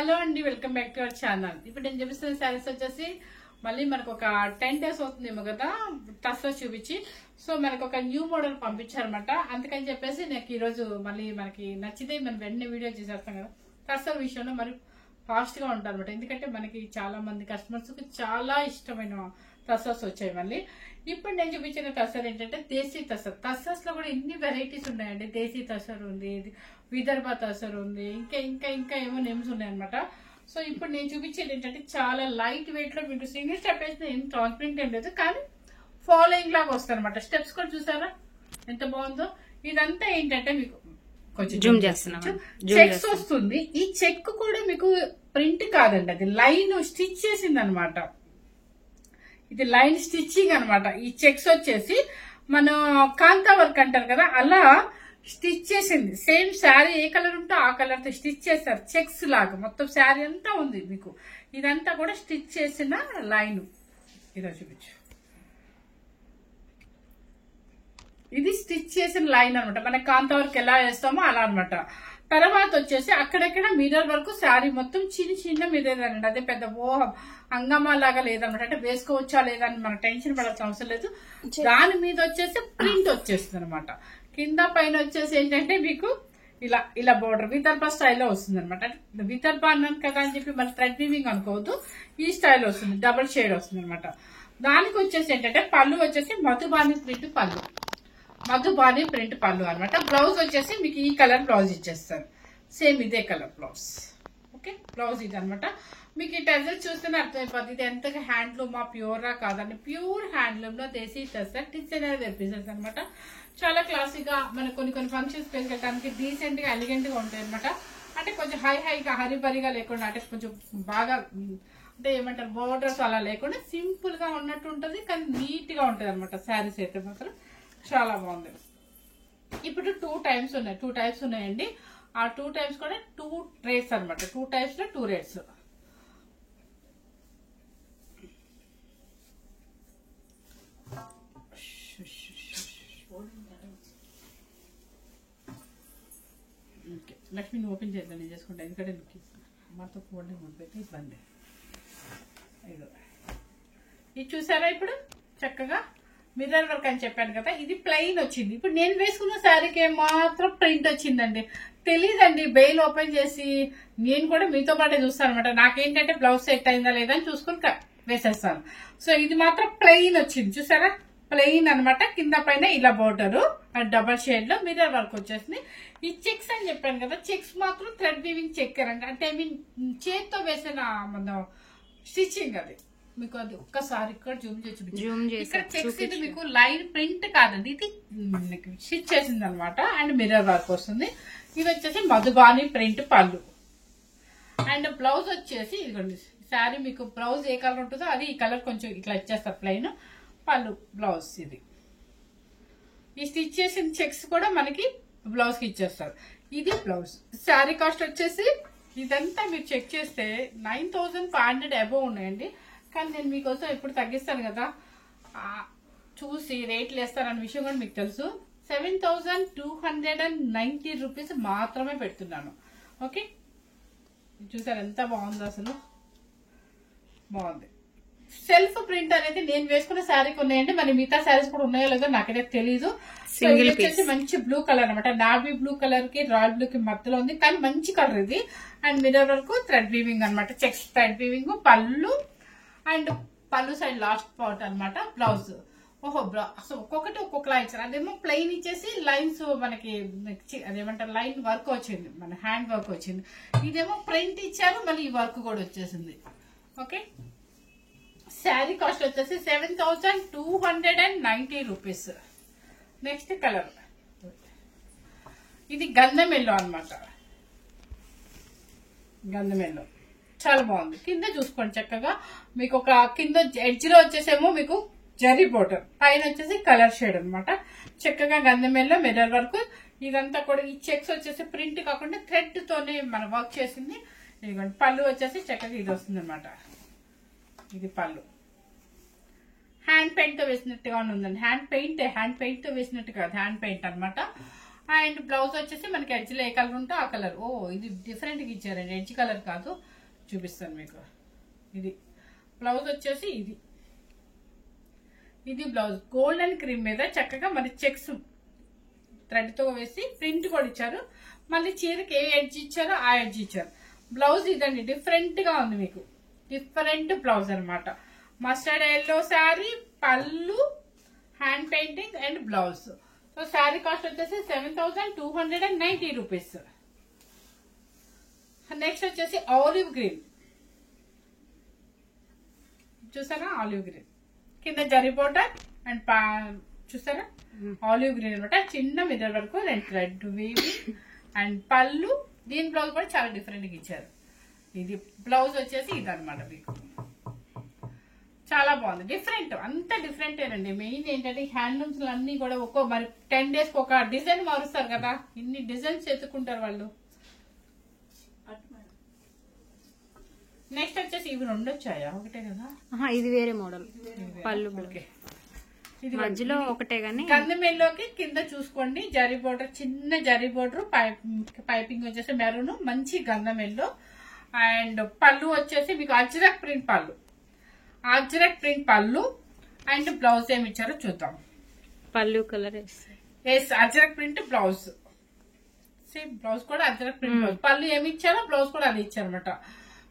Hello అండి, welcome back to our channel. ఇప్పుడు నేను చూపిస్తున్న శారీస్ వచ్చేసి మళ్ళీ మనకు ఒక 10 days అవుతుందేమో కదా టస్లో చూపించి. సో మనకు ఒక న్యూ మోడల్ పంపించారనమాట. అందుకని చెప్పేసి నాకు ఈరోజు మళ్ళీ మనకి నచ్చితే మనం వెంటనే వీడియో చేసేస్తాం కదా. టస్సర్ విషయంలో మరి ఫాస్ట్గా ఉంటారు అనమాట. ఎందుకంటే మనకి చాలా మంది కస్టమర్స్కి చాలా ఇష్టమైన టస్సర్స్ వచ్చాయి. మళ్ళీ ఇప్పుడు నేను చూపించిన టస్సర్ ఏంటంటే దేశీ టస్సర్. టస్సర్స్ లో కూడా ఎన్ని వెరైటీస్ ఉన్నాయండి. దేశీ టస్సర్ ఉంది, విదర్భ టస్సర్ ఉంది, ఇంకా ఇంకా ఇంకా ఏమో నేమ్స్ ఉన్నాయన్నమాట. సో ఇప్పుడు నేను చూపించేది ఏంటంటే చాలా లైట్ వెయిట్ లో మీకు సింగిల్ స్టెప్ వేసిన ఏం ట్రాన్స్పరెంట్ ఏం లేదు, కానీ ఫాలోయింగ్ లాగా వస్తుంది అనమాట. స్టెప్స్ కూడా చూసారా ఎంత బాగుందో. ఇదంతా ఏంటంటే మీకు కొంచెం జూమ్ చేస్తున్నాం, చెక్స్ వస్తుంది. ఈ చెక్ కూడా మీకు ప్రింట్ కాదండి, అది లైన్ స్టిచ్ చేసింది అనమాట. ఇది లైన్ స్టిచ్చింగ్ అనమాట. ఈ చెక్స్ వచ్చేసి మనం కాంతా వర్క్ అంటారు కదా, అలా స్టిచ్ చేసింది. సేమ్ శారీ ఏ కలర్ ఉంటే ఆ కలర్ తో స్టిచ్ చేస్తారు. చెక్స్ లాగా మొత్తం శారీ అంతా ఉంది మీకు. ఇదంతా కూడా స్టిచ్ చేసిన లైన్. ఇదో చూపించు, ఇది స్టిచ్ చేసిన లైన్ అనమాట. మన కాంతా వర్క్ ఎలా వేస్తామో అలా అనమాట. తర్వాత వచ్చేసి అక్కడెక్కడ మిర్రర్ వరకు శారీ మొత్తం చిన్న చిన్న మిర్రర్. అదే పెద్ద హంగమా లాగా లేదనమాట. అంటే వేసుకోవచ్చా లేదా అని మనకు టెన్షన్ పడాల్సిన అవసరం లేదు. దాని మీద వచ్చేసి ప్రింట్ వచ్చేస్తుంది అనమాట. కింద పైన వచ్చేసి ఏంటంటే మీకు ఇలా ఇలా బోర్డర్ విదర్భ స్టైల్లో వస్తుంది అనమాట. విదర్భ అన్నాను కదా అని చెప్పి మన థ్రెడ్ వీవింగ్ అనుకోవద్దు, ఈ స్టైల్ వస్తుంది, డబుల్ షేడ్ వస్తుంది అనమాట. దానికి వచ్చేసి ఏంటంటే పళ్ళు వచ్చేసి మధుబాని ప్రింట్ పళ్ళు, మధుబాని ప్రింట్ పళ్ళు అనమాట. బ్లౌజ్ వచ్చేసి మీకు ఈ కలర్ బ్లౌజ్ ఇచ్చేస్తారు, సేమ్ ఇదే కలర్ బ్లౌజ్. ఓకే, బ్లౌజ్ ఇది అనమాట. మీకు ఈ టెజల్ చూస్తేనే అర్థమైపోతుంది ఇది ఎంతగా హ్యాండ్లూమా ప్యూరా కాదని. ప్యూర్ హ్యాండ్లూమ్ లో దేశీ టెజల్ డిజైనర్ వేర్ పీసెస్ అనమాట. చాలా క్లాసిక్ గా మనకు కొన్ని కొన్ని ఫంక్షన్స్ వెళ్ళడానికి డీసెంట్ గా ఎలిగెంట్ గా ఉంటాయి అనమాట. అంటే కొంచెం హైగా హరిబరిగా లేకుండా, అంటే కొంచెం బాగా అంటే ఏమంటారు బోర్డర్స్ అలా లేకుండా సింపుల్ గా ఉన్నట్టు ఉంటుంది, కానీ నీట్ గా ఉంటుంది అనమాట. శారీస్ అయితే మాత్రం చాలా బాగుంది. ఇప్పుడు 2 టైప్స్ ఉన్నాయండి. ఆ 2 టైప్స్ కూడా 2 రేట్స్ అనమాట. 2 టైప్స్ లో 2 రేట్స్. లక్ష్మిని ఓపెన్ చేద్దాం, నేను చేసుకుంటా. ఎందుకంటే మాతో ఫోల్డింగ్ పెట్టి ఇబ్బంది. ఇది చూసారా, ఇప్పుడు చక్కగా మిర్రర్ వర్క్ అని చెప్పాను కదా, ఇది ప్లెయిన్ వచ్చింది. ఇప్పుడు నేను వేసుకున్న శారీకి మాత్రం ప్రింట్ వచ్చిందండి. తెలీదండి, బెయిల్ ఓపెన్ చేసి నేను కూడా మీతో పాటే చూస్తాను అనమాట. నాకేంటంటే బ్లౌజ్ సెట్ అయిందా లేదా అని చూసుకుని వేసేస్తాను. సో ఇది మాత్రం ప్లెయిన్ వచ్చింది, చూసారా, ప్లెయిన్ అనమాట. కింద పైన ఇలా బోర్డర్ డబల్ షేడ్ లో మిర్రర్ వర్క్ వచ్చేసింది. ఈ చెక్స్ అని చెప్పాను కదా, చెక్స్ మాత్రం థ్రెడ్ వీవింగ్ చెక్కారండి. అంటే ఐ మీన్ చేతితో వేసిన మన స్టిచ్చింగ్ అది. మీకు అది ఒక్కసారి ఇక్కడ జూమ్ చేసి ఇక్కడ చెక్స్ ఇది మీకు లైన్ ప్రింట్ కాదండి, ఇది స్టిచ్ చేసింది అనమాట. అండ్ మిర్రర్ వర్క్ వస్తుంది. ఇది వచ్చేసి మధుబాని ప్రింట్ పళ్ళు. అండ్ బ్లౌజ్ వచ్చేసి ఇదిగోండి, శారీ మీకు బ్లౌజ్ ఏ కలర్ ఉంటుందో అది ఈ కలర్ కొంచెం ఇట్లా ఇచ్చేస్తారు ప్లెయిన్. పళ్ళు బ్లౌజ్ ఇది. ఈ స్టిచ్ చేసిన చెక్స్ కూడా మనకి బ్లౌజ్ కి ఇచ్చేస్తారు. ఇది బ్లౌజ్. శారీ కాస్ట్ వచ్చేసి ఇదంతా మీరు చెక్ చేస్తే 9500 అబోవ్ ఉన్నాయండి. కానీ నేను మీకోసం ఎప్పుడు తగ్గిస్తాను కదా, చూసి రేట్లు వేస్తారన్న విషయం కూడా మీకు తెలుసు. 7290 రూపీస్ మాత్రమే పెడుతున్నాను. ఓకే, చూసారు ఎంత బాగుందో, అసలు బాగుంది. సెల్ఫ్ ప్రింట్ అనేది నేను వేసుకున్న శారీకి ఉన్నాయండి. మరి మిగతా శారీస్ కూడా ఉన్నాయో లేదో నాకైతే తెలీదు. వచ్చేసి మంచి బ్లూ కలర్ అనమాట. నావీ బ్లూ కలర్ కి రాయల్ బ్లూ కి మధ్యలో ఉంది, కానీ మంచి కలర్ ఇది. అండ్ మిర్రర్ వరకు థ్రెడ్ వీవింగ్ అనమాట. చెక్స్ థ్రెడ్ వీవింగ్ పళ్ళు అండ్ పళ్ళు సైడ్ లాస్ట్ పార్ట్ అనమాట. బ్లౌజ్ ఓహో అసలు ఒక్కొక్కటి ఒక్కొక్కలా ఇచ్చారు. అదేమో ప్లెయిన్ ఇచ్చేసి లైన్స్ మనకి అదేమంటారు లైన్ వర్క్ వచ్చింది, మన హ్యాండ్ వర్క్ వచ్చింది. ఇదేమో ప్రింట్ ఇచ్చారు, మళ్ళీ ఈ వర్క్ కూడా వచ్చేసింది. ఓకే, శారీ కాస్ట్ వచ్చేసి 7290 రూపీస్. నెక్స్ట్ కలర్ ఇది గంధం ఎల్లో అనమాట. గంధం ఎల్లో చాలా బాగుంది. కింద చూసుకోండి చక్కగా మీకు ఒక కింద ఎడ్జ్ లో వచ్చేసేమో మీకు జరీ బోర్డర్, పైన వచ్చేసి కలర్ షేడ్ అనమాట. చక్కగా గంధం ఎల్లో మిర్రర్ వర్క్. ఇదంతా కూడా ఈ చెక్స్ వచ్చేసి ప్రింట్ కాకుండా థ్రెడ్ తోనే మనం వర్క్ చేసింది. ఇదిగోండి పళ్ళు వచ్చేసి చక్కగా ఇది వస్తుంది అనమాట. ఇది పళ్ళు. హ్యాండ్ పెయింట్ తో వేసినట్టుగా ఉందండి. హ్యాండ్ పెయింట్ తో వేసినట్టు కాదు, హ్యాండ్ పెయింట్ అనమాట. అండ్ బ్లౌజ్ వచ్చేసి మనకి ఎడ్జ్ లో ఏ కలర్ ఉంటే ఆ కలర్. ఓ ఇది డిఫరెంట్ గా ఇచ్చారండి, ఎడ్జ్ కలర్ కాదు. చూపిస్తాను మీకు. ఇది బ్లౌజ్ వచ్చేసి ఇది బ్లౌజ్ గోల్డెన్ క్రీమ్ మీద చక్కగా మరి చెక్స్ థ్రెడ్ తో వేసి ప్రింట్ కూడా ఇచ్చారు. మళ్ళీ చీరకి ఏ ఎడ్జ్ ఇచ్చారో ఆ ఎడ్జ్ ఇచ్చారు. బ్లౌజ్ ఇదండి, డిఫరెంట్ గా ఉంది మీకు. డిఫరెంట్ బ్లౌజ్ అనమాట. మస్టర్డ్ ఎల్లో శారీ, పళ్ళు, hand painting and blouse. So sari cost వచ్చేసి 7290 రూపీస్. నెక్స్ట్ వచ్చేసి ఆలివ్ గ్రీన్. చూసారా ఆలివ్ గ్రీన్ కింద జరీ బోర్డర్ అండ్ చూసారా ఆలివ్ గ్రీన్ అనమాట. చిన్న మిర్రర్ వరకు రెడ్ వీవింగ్ అండ్ పళ్ళు. దీని బ్లౌజ్ కూడా చాలా డిఫరెంట్ గా ఇచ్చారు. ఇది బ్లౌజ్ వచ్చేసి ఇదనమాట మీకు. చాలా బాగుంది, డిఫరెంట్, అంతా డిఫరెంటేనండి. మెయిన్ ఏంటంటే హ్యాండ్లూమ్స్ అన్ని కూడా మరి 10 days ఒక డిజైన్ మారుస్తారు కదా, ఇన్ని డిజైన్స్ ఎత్తుకుంటారు వాళ్ళు. నెక్స్ట్ వచ్చేసి ఇవి 2 వచ్చాయా? ఒకటే కదా, ఇది వేరే మోడల్ పళ్ళు. ఇది మధ్యలో ఒకటే గానీ కందమేల్లోకి కింద చూసుకోండి జరీ బోర్డర్, చిన్న జరీ బోర్డర్, పైపింగ్ వచ్చేసి మెరూన్, మంచి గంధమెల్లో. అండ్ పళ్ళు వచ్చేసి మీకు అజ్రక్ ప్రింట్ పళ్ళు, అజ్రక్ ప్రింట్ పళ్ళు. అండ్ బ్లౌజ్ ఏమి ఇచ్చారో చూద్దాం. పళ్ళు colour Ajrakh print blouse, same blouse కూడా అజ్రక్ ప్రింట్ బ్లౌజ్. పళ్ళు ఏమి ఇచ్చారో బ్లౌజ్ కూడా అది ఇచ్చారనమాట.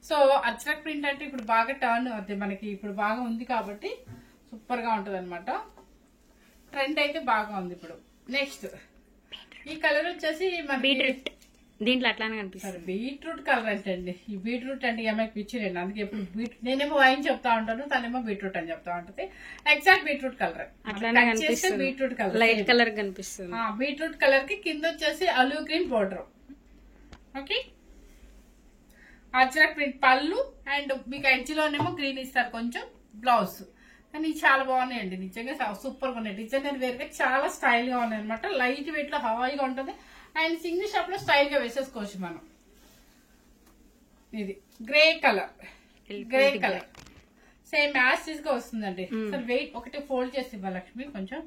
సో అజ్రక్ ప్రింట్ అంటే ఇప్పుడు బాగా టర్న్ అది మనకి ఇప్పుడు బాగా ఉంది కాబట్టి సూపర్ గా ఉంటది అనమాట. ట్రెండ్ అయితే బాగా ఉంది ఇప్పుడు. నెక్స్ట్ ఈ కలర్ వచ్చేసి బీట్రూట్, దీంట్లో అట్లానే కనిపిస్తుంది. బీట్రూట్ కలర్ అంటే అండి, ఈ బీట్రూట్ అంటే ఏమైనా పిచ్చిరండి. అందుకే ఎప్పుడు నేనేమో వైన్ చెప్తా ఉంటాను, తనేమో బీట్రూట్ అని చెప్తా ఉంటది. ఎగ్జాక్ట్ బీట్రూట్ కలర్ అట్లానే కనిపిస్తుంది, బీట్రూట్ కలర్ లైట్ కలర్ కనిపిస్తుంది. బీట్రూట్ కలర్ కి కింద వచ్చేసి olive green border. Okay, Ajrakh print పళ్ళు అండ్ మీకు ఎడ్జ్ లోనేమో గ్రీన్ ఇస్తారు కొంచెం. బ్లౌజ్ కానీ చాలా బాగున్నాయండి, నిజంగా సూపర్ గా ఉన్నాయి. డిజైనర్ వేర్ గా చాలా స్టైల్ గా ఉన్నాయి అనమాట. లైట్ వెయిట్ లో హాయిగా ఉంటుంది. అండ్ సింగిల్ షాప్ లో స్టైల్ గా వేసేసుకోవచ్చు మనం. ఇది grey colour, grey colour same యాస్టీస్ గా వస్తుందండి. అసలు వెయిట్ ఒకటి ఫోల్డ్ చేసి ఇవ్వలక్ష్మి కొంచెం,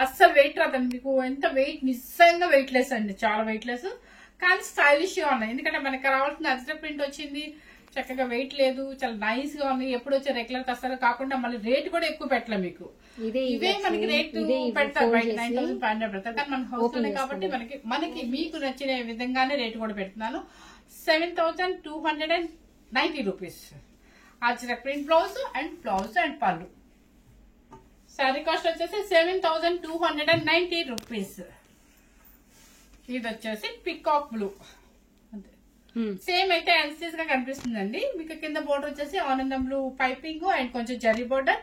అస్సలు వెయిట్ రాదండి మీకు. ఎంత వెయిట్, నిజంగా వెయిట్ లెస్ అండి, చాలా వెయిట్ లెస్ కానీ స్టైలిష్ గా ఉన్నాయి. ఎందుకంటే మనకి రావాల్సిన అజ్రక్ ప్రింట్ వచ్చింది, చక్కగా వెయిట్ లేదు, చాలా నైస్ గా ఉంది. ఎప్పుడు వచ్చే రెగ్యులర్ కస్టమర్ కాకుండా మళ్ళీ రేట్ కూడా ఎక్కువ పెట్టలేం మీకు. ఇవే మనకి రేట్ పెడతారు, బయట 9500 పెడతారు. కానీ మన హౌస్ లోనే కాబట్టి మనకి మీకు నచ్చిన విధంగానే రేట్ కూడా పెడుతున్నాను. 7290 rupees. Ajrakh print blouse and పళ్ళు. శారీ కాస్ట్ వచ్చేసి 7290 రూపీస్. ఇది వచ్చేసి పికాక్ బ్లూ, సేమ్ అయితే యాన్సీస్ గా కనిపిస్తుందండి. మీకు కింద బోర్డర్ వచ్చేసి ఆనందం బ్లూ పైపింగ్ అండ్ కొంచెం జరీ బోర్డర్.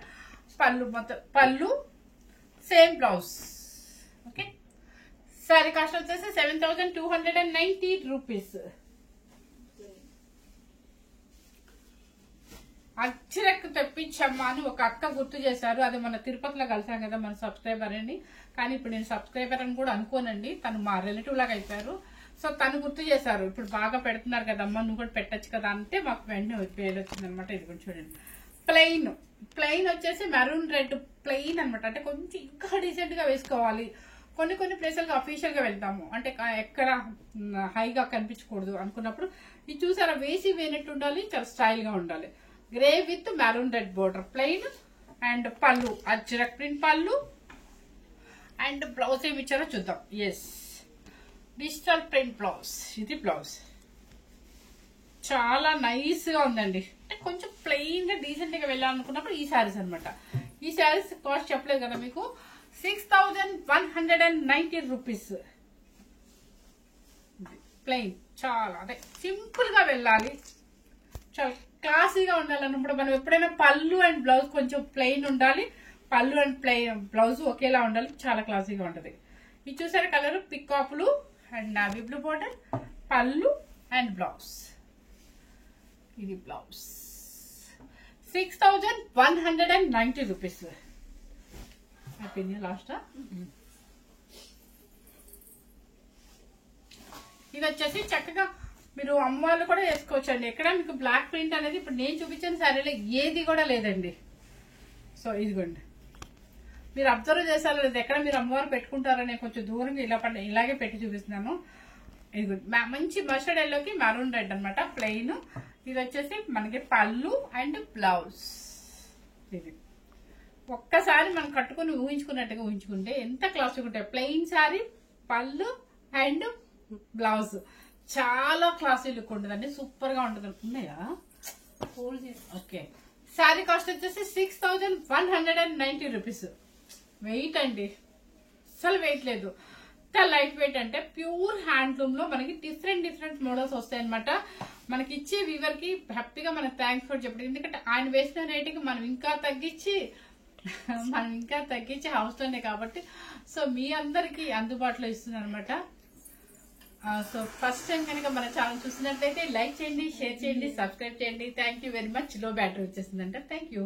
పళ్ళు మొత్తం పళ్ళు, same blouse. Okay, sari cost వచ్చేసి 7290 రూపీస్. అజ్రక్ తెప్పించమ్మా అని ఒక అక్క గుర్తు చేశారు. అది మన తిరుపతిలో కలిసాం కదా మన సబ్స్క్రైబర్ అని. కానీ ఇప్పుడు నేను సబ్స్క్రైబర్ అని కూడా అనుకోనండి, తను మా రిలేటివ్ లాగా అయిపోయారు. సో తను గుర్తు చేశారు, ఇప్పుడు బాగా పెడుతున్నారు కదమ్మా నువ్వు కూడా పెట్టచ్చు కదా అంటే మాకు వెంటనే పేరు వచ్చింది అనమాట. ఇది కూడా చూడండి, ప్లెయిన్ వచ్చేసి మెరూన్ రెడ్ ప్లెయిన్ అనమాట. అంటే కొంచెం ఇంకా డీసెంట్ గా వేసుకోవాలి. కొన్ని ప్లేసులకు అఫీషియల్ గా వెళ్తాము అంటే ఎక్కడ హైగా కనిపించకూడదు అనుకున్నప్పుడు ఇది చూసారా, వేసి వేనట్టు ఉండాలి, చాలా స్టైల్ గా ఉండాలి. Grey with maroon red border, plain and పళ్ళు అజ్రక్ ప్రింట్ పళ్ళు. అండ్ బ్లౌజ్ ఏమి ఇచ్చారో చూద్దాం. Yes, digital print blouse. ఇది బ్లౌజ్ చాలా నైస్ గా ఉందండి. అంటే కొంచెం ప్లెయిన్ గా డీసెంట్ గా వెళ్ళాలనుకున్నప్పుడు ఈ శారీస్ అనమాట. ఈ శారీస్ కాస్ట్ చెప్పలేదు కదా మీకు, 6190 రూపీస్. ప్లెయిన్ చాలా అదే సింపుల్ గా వెళ్ళాలి, చాలా క్లాసీగా ఉండాలన్నప్పుడు మనం ఎప్పుడైనా పళ్ళు అండ్ బ్లౌజ్ కొంచెం ప్లెయిన్ ఉండాలి, పళ్ళు అండ్ ప్లెయిన్ బ్లౌజ్ ఒకేలా ఉండాలి, చాలా క్లాసీగా ఉంటది. ఇది చూసారా కలర్ పికాపులు అండ్ నావీ బ్లూ బోర్డర్, పళ్ళు అండ్ బ్లౌజ్. ఇది బ్లౌజ్ 6190 రూపీస్. అయిపోయింది లాస్ట్. ఇది వచ్చేసి చక్కగా మీరు అమ్మవాళ్ళు కూడా వేసుకోవచ్చు అండి. ఎక్కడ మీకు బ్లాక్ ప్రింట్ అనేది ఇప్పుడు నేను చూపించిన శారీలో ఏది కూడా లేదండి. సో ఇదిగోండి, మీరు అబ్జర్వ్ చేశారో లేదు, ఎక్కడ మీరు అమ్మవారు పెట్టుకుంటారని కొంచెం దూరంగా ఇలాగే పెట్టి చూపిస్తున్నాను. ఇదిగోండి, మంచి మస్టర్డ్ ఎల్లోకి మెరూన్ రెడ్ అనమాట ప్లెయిన్. ఇది వచ్చేసి మనకి పళ్ళు అండ్ బ్లౌజ్. ఇది ఒక్కసారి మనం కట్టుకుని ఊహించుకున్నట్టుగా ఊహించుకుంటే ఎంత క్లాసిక్ ఉంటాయి. ప్లెయిన్ శారీ, పళ్ళు అండ్ బ్లౌజ్ చాలా క్లాసీ లుక్ ఉంటుందండి. సూపర్ గా ఉంటుంది. ఉన్నాయా? ఓకే. శారీ కాస్ట్ వచ్చేసి 6190 రూపీస్. వెయిట్ అండి, అసలు వెయిట్ లేదు. లైట్ వెయిట్ అంటే ప్యూర్ హ్యాండ్లూమ్ లో మనకి డిఫరెంట్ మోడల్స్ వస్తాయి అనమాట. మనకి ఇచ్చే వీవర్ కి హ్యాపీగా మనకి థ్యాంక్స్ ఫర్ చెప్పండి. ఎందుకంటే ఆయన వేసిన రేటుకి మనం ఇంకా తగ్గించి హౌస్ లోనే కాబట్టి సో మీ అందరికి అందుబాటులో ఇస్తున్నాను అనమాట. సో ఫస్ట్ టైం కనుక మన ఛానల్ చూసినట్లయితే లైక్ చేయండి, షేర్ చేయండి, సబ్స్క్రైబ్ చేయండి. Thank you very much. Low battery వచ్చేసిందంట. Thank you.